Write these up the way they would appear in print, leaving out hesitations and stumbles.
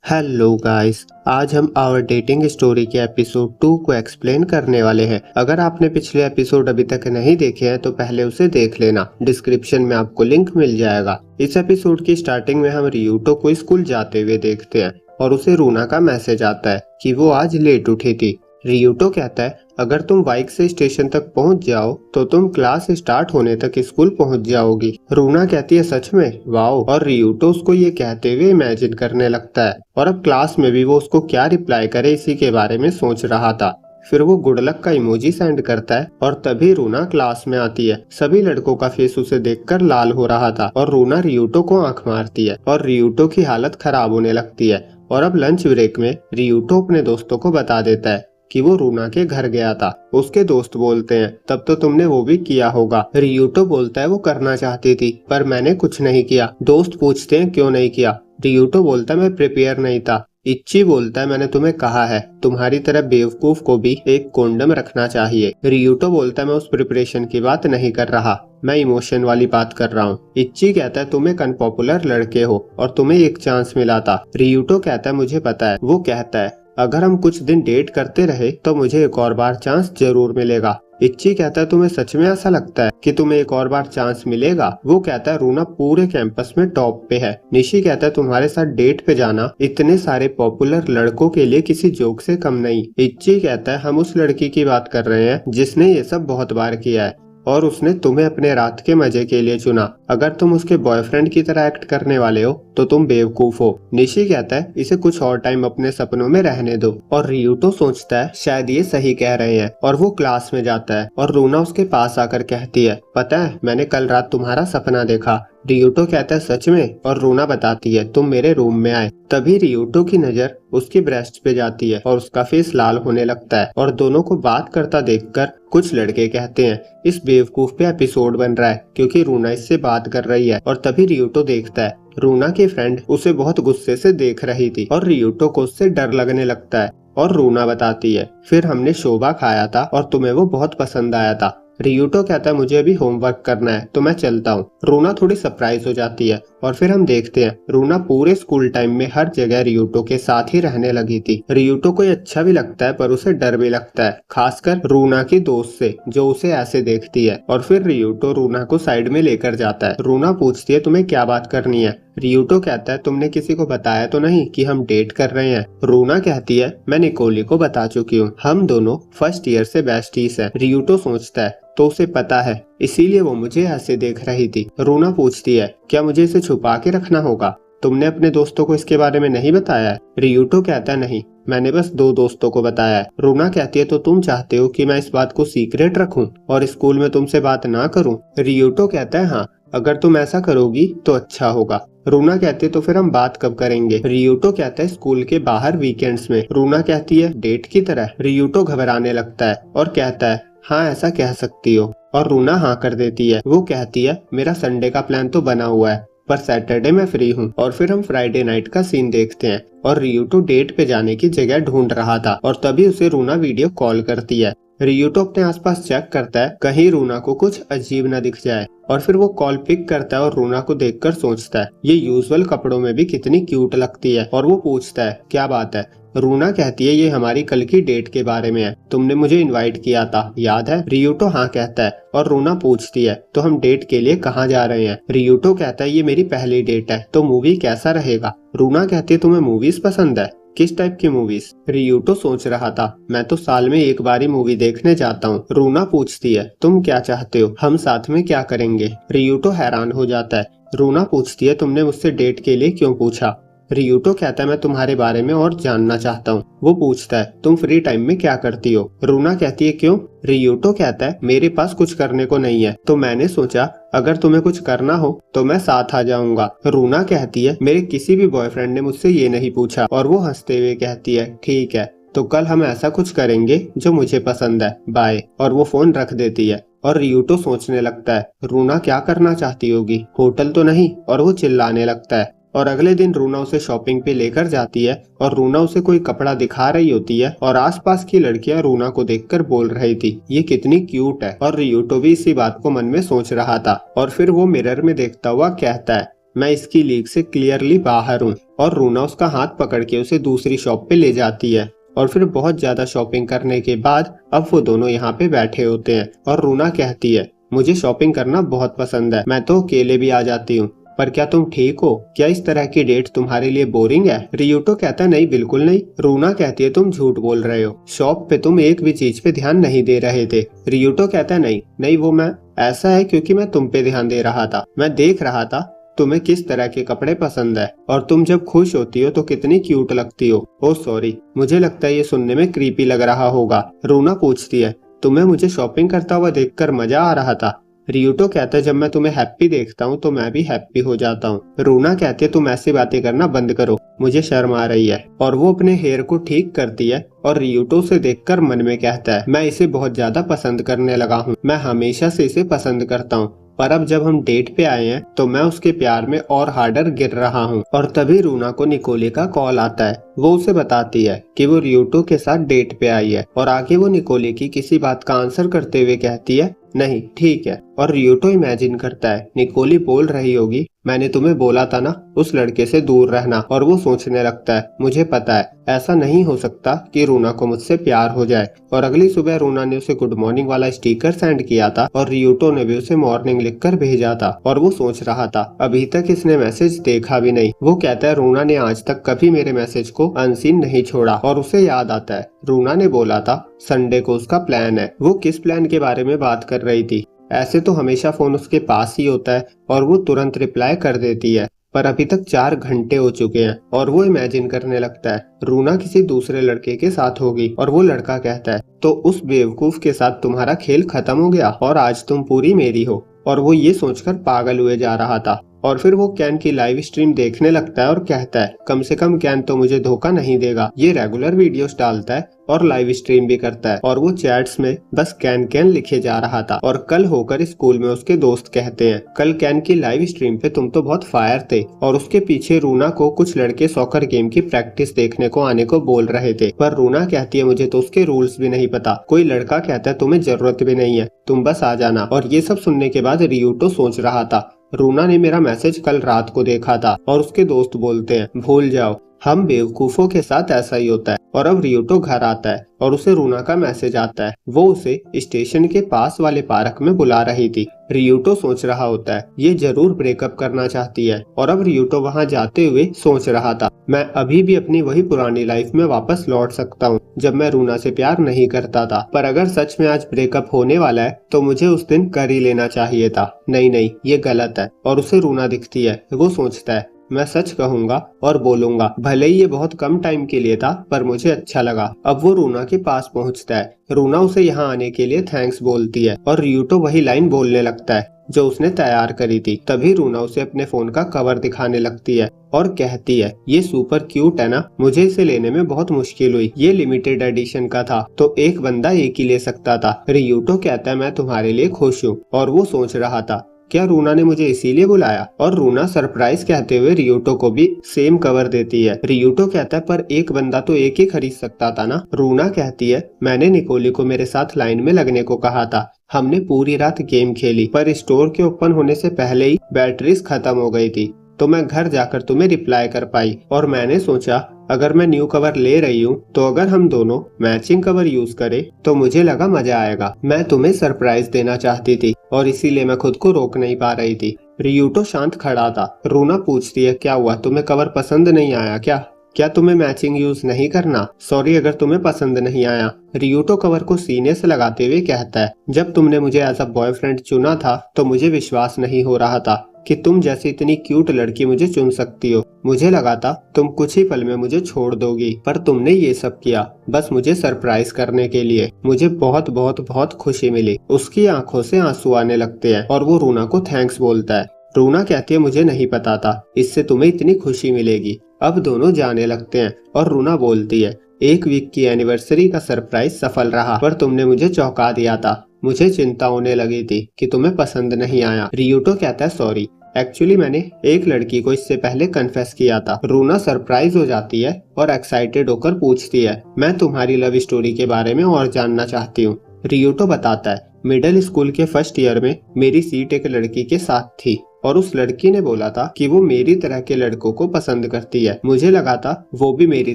Hello guys, आज हम our dating story के एपिसोड 2 को एक्सप्लेन करने वाले हैं। अगर आपने पिछले एपिसोड अभी तक नहीं देखे हैं तो पहले उसे देख लेना, डिस्क्रिप्शन में आपको लिंक मिल जाएगा। इस एपिसोड की स्टार्टिंग में हम रियूटो को स्कूल जाते हुए देखते हैं और उसे रूना का मैसेज आता है कि वो आज लेट उठी थी। रियूटो कहता है अगर तुम बाइक से स्टेशन तक पहुंच जाओ तो तुम क्लास स्टार्ट होने तक स्कूल पहुंच जाओगी। रूना कहती है सच में, वाओ। और रियूटो उसको ये कहते हुए इमेजिन करने लगता है और अब क्लास में भी वो उसको क्या रिप्लाई करे इसी के बारे में सोच रहा था। फिर वो गुड लक का इमोजी सेंड करता है और तभी रूना क्लास में आती है। सभी लड़कों का फेस उसे देखकर लाल हो रहा था और रूना रियूटो को आंख मारती है और रियूटो की हालत खराब होने लगती है। और अब लंच ब्रेक में रियूटो अपने दोस्तों को बता देता है कि वो रूना के घर गया था। उसके दोस्त बोलते हैं तब तो तुमने वो भी किया होगा। रियूटो बोलता है वो करना चाहती थी पर मैंने कुछ नहीं किया। दोस्त पूछते हैं क्यों नहीं किया। रियूटो बोलता है मैं प्रिपेयर नहीं था। इच्ची बोलता है मैंने तुम्हें कहा है तुम्हारी तरह बेवकूफ को भी एक कोंडम रखना चाहिए। रियूटो बोलता है मैं उस प्रिपरेशन की बात नहीं कर रहा, मैं इमोशन वाली बात कर रहा हूँ। इच्ची कहता है तुम एक अनपॉपुलर लड़के हो और तुम्हें एक चांस मिला था। रियूटो कहता है मुझे पता है। वो कहता है अगर हम कुछ दिन डेट करते रहे तो मुझे एक और बार चांस जरूर मिलेगा। इच्ची कहता है तुम्हें सच में ऐसा लगता है कि तुम्हें एक और बार चांस मिलेगा। वो कहता है रूना पूरे कैंपस में टॉप पे है। निशी कहता है तुम्हारे साथ डेट पे जाना इतने सारे पॉपुलर लड़कों के लिए किसी जोक से कम नहीं। इच्ची कहता है हम उस लड़की की बात कर रहे हैं जिसने ये सब बहुत बार किया है और उसने तुम्हें अपने रात के मजे के लिए चुना। अगर तुम उसके बॉयफ्रेंड की तरह एक्ट करने वाले हो तो तुम बेवकूफ हो। निशी कहता है इसे कुछ और टाइम अपने सपनों में रहने दो। और रियूटो सोचता है शायद ये सही कह रहे हैं और वो क्लास में जाता है और रूना उसके पास आकर कहती है पता है मैंने कल रात तुम्हारा सपना देखा। रियूटो कहता है सच में। और रूना बताती है तुम मेरे रूम में आए। तभी रियूटो की नजर उसकी ब्रेस्ट पे जाती है और उसका फेस लाल होने लगता है और दोनों को बात करता देखकर कुछ लड़के कहते हैं इस बेवकूफ पे एपिसोड बन रहा है क्योंकि रूना इससे बात कर रही है। और तभी रियूटो देखता है रूना की फ्रेंड उसे बहुत गुस्से से देख रही थी और रियूटो को उससे डर लगने लगता है। और रूना बताती है फिर हमने शोभा खाया था और तुम्हें वो बहुत पसंद आया था। रियूटो कहता है मुझे अभी होमवर्क करना है तो मैं चलता हूँ। रूना थोड़ी सरप्राइज हो जाती है और फिर हम देखते हैं रूना पूरे स्कूल टाइम में हर जगह रियूटो के साथ ही रहने लगी थी। रियूटो को ये अच्छा भी लगता है पर उसे डर भी लगता है, खासकर रूना की दोस्त से जो उसे ऐसे देखती है। और फिर रियूटो रूना को साइड में लेकर जाता है। रूना पूछती है तुम्हें क्या बात करनी है। रियूटो कहता है तुमने किसी को बताया तो नहीं कि हम डेट कर रहे हैं। रूना कहती है मैं निकोली को बता चुकी हूँ, हम दोनों फर्स्ट ईयर से बेस्टीज हैं। रियूटो सोचता है तो उसे पता है इसीलिए वो मुझे ऐसे देख रही थी। रूना पूछती है क्या मुझे इसे छुपा के रखना होगा, तुमने अपने दोस्तों को इसके बारे में नहीं बताया है। रियूटो कहता है नहीं, मैंने बस 2 दोस्तों को बताया है। रूना कहती है तो तुम चाहते हो कि मैं इस बात को सीक्रेट रखूं और स्कूल में तुमसे बात ना करूं। रियूटो कहता है हाँ, अगर तुम ऐसा करोगी तो अच्छा होगा। रूना कहती है तो फिर हम बात कब करेंगे। रियूटो कहता है स्कूल के बाहर वीकेंड्स में। रूना कहती है डेट की तरह। रियूटो घबराने लगता है और कहता है हाँ ऐसा कह सकती हो। और रूना हाँ कर देती है। वो कहती है मेरा संडे का प्लान तो बना हुआ है पर सैटरडे में फ्री हूँ। और फिर हम फ्राइडे नाइट का सीन देखते हैं और रियूटो डेट पे जाने की जगह ढूंढ रहा था और तभी उसे रूना वीडियो कॉल करती है। रियूटो अपने आसपास चेक करता है कहीं रूना को कुछ अजीब न दिख जाए और फिर वो कॉल पिक करता है और रूना को देखकर सोचता है ये यूजुअल कपड़ों में भी कितनी क्यूट लगती है। और वो पूछता है क्या बात है। रूना कहती है ये हमारी कल की डेट के बारे में है, तुमने मुझे इनवाइट किया था याद है। रियूटो हाँ कहता है और रूना पूछती है तो हम डेट के लिए कहाँ जा रहे हैं। रियूटो कहता है ये मेरी पहली डेट है तो मूवी कैसा रहेगा। रूना कहती है तुम्हें मूवीज पसंद है, किस टाइप की मूवीज। रियूटो सोच रहा था मैं तो साल में एक बार ही मूवी देखने जाता हूँ। रूना पूछती है तुम क्या चाहते हो, हम साथ में क्या करेंगे। रियूटो हैरान हो जाता है। रूना पूछती है तुमने मुझसे डेट के लिए क्यों पूछा। रियूटो कहता है मैं तुम्हारे बारे में और जानना चाहता हूँ। वो पूछता है तुम फ्री टाइम में क्या करती हो। रूना कहती है क्यों। रियूटो कहता है मेरे पास कुछ करने को नहीं है तो मैंने सोचा अगर तुम्हें कुछ करना हो तो मैं साथ आ जाऊंगा। रूना कहती है मेरे किसी भी बॉयफ्रेंड ने मुझसे ये नहीं पूछा। और वो हंसते हुए कहती है ठीक है तो कल हम ऐसा कुछ करेंगे जो मुझे पसंद है, बाय। और वो फोन रख देती है और रियूटो सोचने लगता है रूना क्या करना चाहती होगी, होटल तो नहीं। और वो चिल्लाने लगता है। और अगले दिन रूना उसे शॉपिंग पे लेकर जाती है और रूना उसे कोई कपड़ा दिखा रही होती है और आसपास की लड़कियां रूना को देखकर बोल रही थी ये कितनी क्यूट है। और रियूटो भी इसी बात को मन में सोच रहा था। और फिर वो मिरर में देखता हुआ कहता है मैं इसकी लीग से क्लियरली बाहर हूँ। और रूना उसका हाथ पकड़ के उसे दूसरी शॉप पे ले जाती है और फिर बहुत ज्यादा शॉपिंग करने के बाद अब वो दोनों यहाँ पे बैठे होते हैं और रूना कहती है, मुझे शॉपिंग करना बहुत पसंद है, मैं तो अकेले भी आ जाती हूँ, पर क्या तुम ठीक हो? क्या इस तरह की डेट तुम्हारे लिए बोरिंग है? रियूटो कहता है, नहीं बिल्कुल नहीं। रूना कहती है, तुम झूठ बोल रहे हो, शॉप पे तुम एक भी चीज पे ध्यान नहीं दे रहे थे। रियूटो कहता है, नहीं नहीं वो मैं ऐसा है क्योंकि मैं तुम पे ध्यान दे रहा था, मैं देख रहा था तुम्हें किस तरह के कपड़े पसंद है और तुम जब खुश होती हो तो कितनी क्यूट लगती हो। ओह सॉरी, मुझे लगता है ये सुनने में क्रीपी लग रहा होगा। रूना पूछती है, तुम्हें मुझे शॉपिंग करता हुआ देखकर मजा आ रहा था? रियूटो कहता है, जब मैं तुम्हें हैप्पी देखता हूँ तो मैं भी हैप्पी हो जाता हूँ। रूना कहती है, तुम ऐसी बातें करना बंद करो, मुझे शर्म आ रही है। और वो अपने हेयर को ठीक करती है और रियूटो से देखकर मन में कहता है, मैं इसे बहुत ज्यादा पसंद करने लगा हूँ, मैं हमेशा से इसे पसंद करता हूँ, पर अब जब हम डेट पे आए हैं तो मैं उसके प्यार में और हार्डर गिर रहा हूँ। और तभी रूना को निकोले का कॉल आता है। वो उसे बताती है कि वो रियूटो के साथ डेट पे आई है और आगे वो निकोले की किसी बात का आंसर करते हुए कहती है, नहीं ठीक है। और रियूटो इमेजिन करता है निकोली बोल रही होगी, मैंने तुम्हें बोला था ना उस लड़के से दूर रहना। और वो सोचने लगता है, मुझे पता है ऐसा नहीं हो सकता कि रूना को मुझसे प्यार हो जाए। और अगली सुबह रूना ने उसे गुड मॉर्निंग वाला स्टिकर सेंड किया था और रियूटो ने भी उसे मॉर्निंग लिखकर भेजा था। और वो सोच रहा था अभी तक इसने मैसेज देखा भी नहीं। वो कहता है, रूना ने आज तक कभी मेरे मैसेज को अनसीन नहीं छोड़ा। और उसे याद आता है रूना ने बोला था संडे को उसका प्लान है। वो किस प्लान के बारे में बात कर रही थी? ऐसे तो हमेशा फोन उसके पास ही होता है और वो तुरंत रिप्लाई कर देती है, पर अभी तक 4 घंटे हो चुके हैं। और वो इमेजिन करने लगता है रूना किसी दूसरे लड़के के साथ होगी। और वो लड़का कहता है, तो उस बेवकूफ के साथ तुम्हारा खेल खत्म हो गया और आज तुम पूरी मेरी हो। और वो ये सोचकर पागल हुए जा रहा था। और फिर वो कैन की लाइव स्ट्रीम देखने लगता है और कहता है, कम से कम कैन तो मुझे धोखा नहीं देगा, ये रेगुलर वीडियोस डालता है और लाइव स्ट्रीम भी करता है। और वो चैट्स में बस कैन कैन लिखे जा रहा था। और कल होकर स्कूल में उसके दोस्त कहते हैं, कल कैन की लाइव स्ट्रीम पे तुम तो बहुत फायर थे। और उसके पीछे रूना को कुछ लड़के सॉकर गेम की प्रैक्टिस देखने को आने को बोल रहे थे, पर रूना कहती है, मुझे तो उसके रूल्स भी नहीं पता। कोई लड़का कहता है, तुम्हें जरूरत भी नहीं है, तुम बस आ जाना। और ये सब सुनने के बाद रियूटो सोच रहा था, रूना ने मेरा मैसेज कल रात को देखा था। और उसके दोस्त बोलते हैं, भूल जाओ, हम बेवकूफों के साथ ऐसा ही होता है। और अब रियूटो घर आता है और उसे रूना का मैसेज आता है। वो उसे स्टेशन के पास वाले पार्क में बुला रही थी। रियूटो सोच रहा होता है ये जरूर ब्रेकअप करना चाहती है। और अब रियूटो वहां जाते हुए सोच रहा था, मैं अभी भी अपनी वही पुरानी लाइफ में वापस लौट सकता हूँ जब मैं रूना से प्यार नहीं करता था। पर अगर सच में आज ब्रेकअप होने वाला है तो मुझे उस दिन कर ही लेना चाहिए था। नहीं नहीं, ये गलत है। और उसे रूना दिखती है। वो सोचता है, मैं सच कहूंगा और बोलूंगा, भले ही ये बहुत कम टाइम के लिए था पर मुझे अच्छा लगा। अब वो रूना के पास पहुंचता है। रूना उसे यहाँ आने के लिए थैंक्स बोलती है और रियूटो वही लाइन बोलने लगता है जो उसने तैयार करी थी। तभी रूना उसे अपने फोन का कवर दिखाने लगती है और कहती है, ये सुपर क्यूट है ना, मुझे इसे लेने में बहुत मुश्किल हुई, ये लिमिटेड एडिशन का था तो एक बंदा एक ही ले सकता था। रियूटो कहता है, मैं तुम्हारे लिए खुश हूँ। और वो सोच रहा था, क्या रूना ने मुझे इसीलिए बुलाया? और रूना सरप्राइज कहते हुए रियूटो को भी सेम कवर देती है। रियूटो कहता है, पर एक बंदा तो एक ही खरीद सकता था ना। रूना कहती है, मैंने निकोली को मेरे साथ लाइन में लगने को कहा था, हमने पूरी रात गेम खेली, पर स्टोर के ओपन होने से पहले ही बैटरीज खत्म हो गई थी, तो मैं घर जाकर तुम्हें रिप्लाई कर पाई। और मैंने सोचा अगर मैं न्यू कवर ले रही हूँ तो अगर हम दोनों मैचिंग कवर यूज करें तो मुझे लगा मजा आएगा। मैं तुम्हें सरप्राइज देना चाहती थी और इसीलिए मैं खुद को रोक नहीं पा रही थी। रियूटो शांत खड़ा था। रूना पूछती है, क्या हुआ, तुम्हें कवर पसंद नहीं आया क्या? क्या तुम्हें मैचिंग यूज नहीं करना? सॉरी अगर तुम्हें पसंद नहीं आया। रियूटो कवर को सीने से लगाते हुए कहता है, जब तुमने मुझे एज अ बॉयफ्रेंड चुना था तो मुझे विश्वास नहीं हो रहा था कि तुम जैसी इतनी क्यूट लड़की मुझे चुन सकती हो। मुझे लगा था तुम कुछ ही पल में मुझे छोड़ दोगी, पर तुमने ये सब किया बस मुझे सरप्राइज करने के लिए। मुझे बहुत बहुत बहुत खुशी मिली। उसकी आंखों से आंसू आने लगते हैं और वो रूना को थैंक्स बोलता है। रूना कहती है, मुझे नहीं पता था इससे तुम्हें इतनी खुशी मिलेगी। अब दोनों जाने लगते हैं और रूना बोलती है, एक वीक की एनिवर्सरी का सरप्राइज सफल रहा, पर तुमने मुझे चौंका दिया था। मुझे चिंता होने लगी थी कि तुम्हें पसंद नहीं आया। रियूटो कहता है, सॉरी, एक्चुअली मैंने एक लड़की को इससे पहले कन्फेस किया था। रूना सरप्राइज हो जाती है और एक्साइटेड होकर पूछती है, मैं तुम्हारी लव स्टोरी के बारे में और जानना चाहती हूँ। रियूटो बताता है, मिडिल स्कूल के फर्स्ट ईयर में मेरी सीट एक लड़की के साथ थी और उस लड़की ने बोला था कि वो मेरी तरह के लड़कों को पसंद करती है। मुझे लगा था वो भी मेरी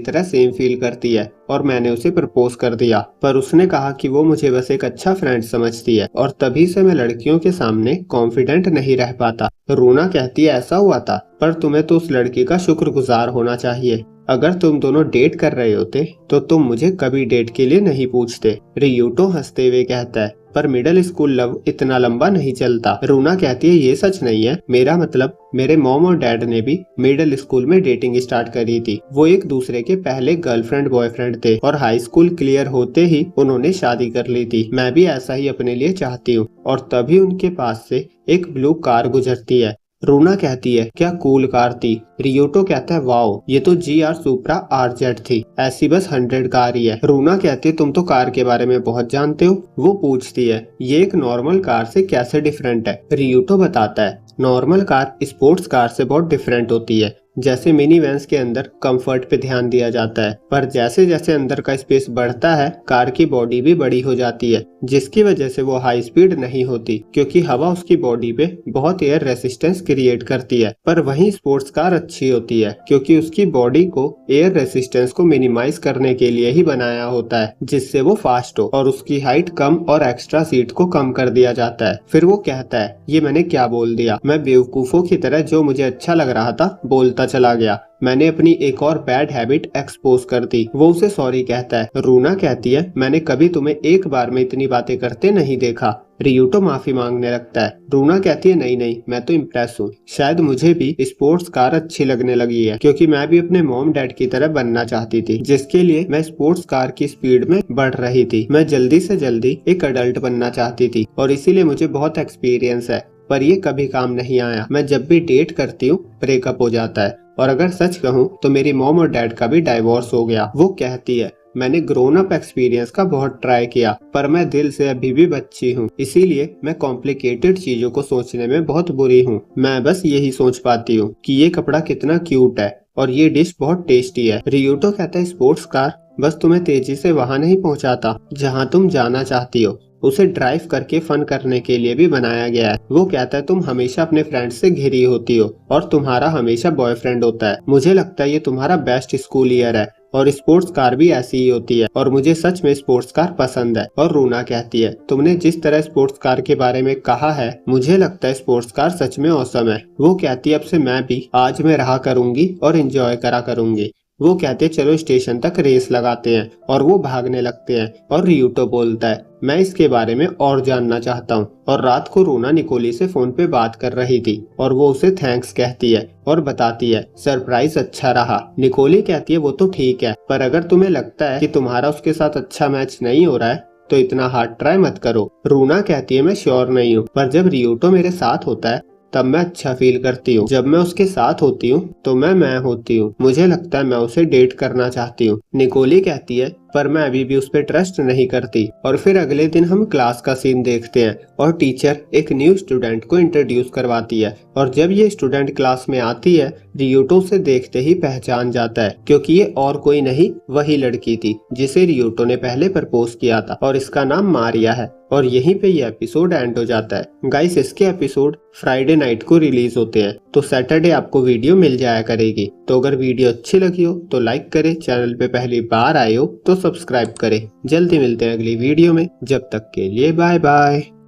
तरह सेम फील करती है और मैंने उसे प्रपोज कर दिया, पर उसने कहा कि वो मुझे बस एक अच्छा फ्रेंड समझती है और तभी से मैं लड़कियों के सामने कॉन्फिडेंट नहीं रह पाता। रूना कहती है ऐसा हुआ था, पर तुम्हें तो उस लड़की का शुक्रगुजार होना चाहिए। अगर तुम दोनों डेट कर रहे होते तो तुम मुझे कभी डेट के लिए नहीं पूछते। रियूटो हंसते हुए कहता है पर मिडिल स्कूल लव इतना लंबा नहीं चलता। रूना कहती है ये सच नहीं है, मेरा मतलब मेरे मॉम और डैड ने भी मिडिल स्कूल में डेटिंग स्टार्ट करी थी। वो एक दूसरे के पहले गर्लफ्रेंड बॉयफ्रेंड थे और हाई स्कूल क्लियर होते ही उन्होंने शादी कर ली थी। मैं भी ऐसा ही अपने लिए चाहती हूँ। और तभी उनके पास से एक ब्लू कार गुजरती है। रूना कहती है क्या कूल कार थी। रियोटो कहता है वाओ, ये तो GR सुपरा RZ थी, ऐसी बस 100 कार ही है। रूना कहती है तुम तो कार के बारे में बहुत जानते हो। वो पूछती है ये एक नॉर्मल कार से कैसे डिफरेंट है। रियोटो बताता है नॉर्मल कार स्पोर्ट्स कार से बहुत डिफरेंट होती है। जैसे मिनी वैन्स के अंदर कंफर्ट पे ध्यान दिया जाता है, पर जैसे जैसे अंदर का स्पेस बढ़ता है कार की बॉडी भी बड़ी हो जाती है, जिसकी वजह से वो हाई स्पीड नहीं होती क्योंकि हवा उसकी बॉडी पे बहुत एयर रेसिस्टेंस क्रिएट करती है। पर वहीं स्पोर्ट्स कार अच्छी होती है क्योंकि उसकी बॉडी को एयर रेसिस्टेंस को मिनिमाइज करने के लिए ही बनाया होता है, जिससे वो फास्ट हो और उसकी हाइट कम और एक्स्ट्रा सीट को कम कर दिया जाता है। फिर वो कहता है ये मैंने क्या बोल दिया, मैं बेवकूफों की तरह जो मुझे अच्छा लग रहा था बोलता चला गया। मैंने अपनी एक और बैड हैबिट एक्सपोज कर दी। वो उसे सॉरी कहता है। रूना कहती है मैंने कभी तुम्हें एक बार में इतनी बातें करते नहीं देखा। रियूटो माफी मांगने लगता है। रूना कहती है नहीं नहीं, मैं तो इम्प्रेस हूँ। शायद मुझे भी स्पोर्ट्स कार अच्छी लगने लगी है क्योंकि मैं भी अपने मॉम डैड की तरह बनना चाहती थी, जिसके लिए मैं स्पोर्ट्स कार की स्पीड में बढ़ रही थी। मैं जल्दी से जल्दी एक अडल्ट बनना चाहती थी और इसीलिए मुझे बहुत एक्सपीरियंस है, पर ये कभी काम नहीं आया। मैं जब भी डेट करती हूँ ब्रेकअप हो जाता है और अगर सच कहूँ तो मेरी मॉम और डैड का भी डाइवोर्स हो गया। वो कहती है मैंने ग्रोन अप एक्सपीरियंस का बहुत ट्राई किया पर मैं दिल से अभी भी बच्ची हूँ, इसीलिए मैं कॉम्प्लिकेटेड चीजों को सोचने में बहुत बुरी हूँ। मैं बस यही सोच पाती हूँ कि ये कपड़ा कितना क्यूट है और ये डिश बहुत टेस्टी है। रियूटो कहता है स्पोर्ट्स कार बस तुम्हें तेजी से वहाँ नहीं पहुँचाता जहाँ तुम जाना चाहती हो, उसे ड्राइव करके फन करने के लिए भी बनाया गया है। वो कहता है तुम हमेशा अपने फ्रेंड से घिरी होती हो और तुम्हारा हमेशा बॉयफ्रेंड होता है। मुझे लगता है ये तुम्हारा बेस्ट स्कूल ईयर है और स्पोर्ट्स कार भी ऐसी ही होती है और मुझे सच में स्पोर्ट्स कार पसंद है। और रूना कहती है तुमने जिस तरह स्पोर्ट्स कार के बारे में कहा है मुझे लगता है स्पोर्ट्स कार सच में औसम है। वो कहती है अब से मैं भी आज में रहा करूंगी और एंजॉय करा करूंगी। वो कहते हैं चलो स्टेशन तक रेस लगाते हैं और वो भागने लगते हैं। और रियूटो बोलता है मैं इसके बारे में और जानना चाहता हूँ। और रात को रूना निकोली से फोन पे बात कर रही थी और वो उसे थैंक्स कहती है और बताती है सरप्राइज अच्छा रहा। निकोली कहती है वो तो ठीक है, पर अगर तुम्हें लगता है कि तुम्हारा उसके साथ अच्छा मैच नहीं हो रहा है तो इतना हार्ड ट्राई मत करो। रूना कहती है मैं श्योर नहीं हूँ, पर जब रियूटो मेरे साथ होता है तब मैं अच्छा फील करती हूँ। जब मैं उसके साथ होती हूँ तो मैं होती हूँ। मुझे लगता है मैं उसे डेट करना चाहती हूँ। निकोली कहती है पर मैं अभी भी उस पर ट्रस्ट नहीं करती। और फिर अगले दिन हम क्लास का सीन देखते हैं और टीचर एक न्यू स्टूडेंट को इंट्रोड्यूस करवाती है और जब ये स्टूडेंट क्लास में आती है रियूटो उसे देखते ही पहचान जाता है क्योंकि ये और कोई नहीं वही लड़की थी जिसे रियूटो ने पहले प्रपोज किया था और इसका नाम मारिया है। और यहीं पे ये एपिसोड एंड हो जाता है। गाइस इसके एपिसोड फ्राइडे नाइट को रिलीज होते हैं तो सैटरडे आपको वीडियो मिल जाया करेगी। तो अगर वीडियो अच्छी लगी हो तो लाइक करें, चैनल पे पहली बार आए हो तो सब्सक्राइब करें। जल्दी मिलते हैं अगली वीडियो में, जब तक के लिए बाय बाय।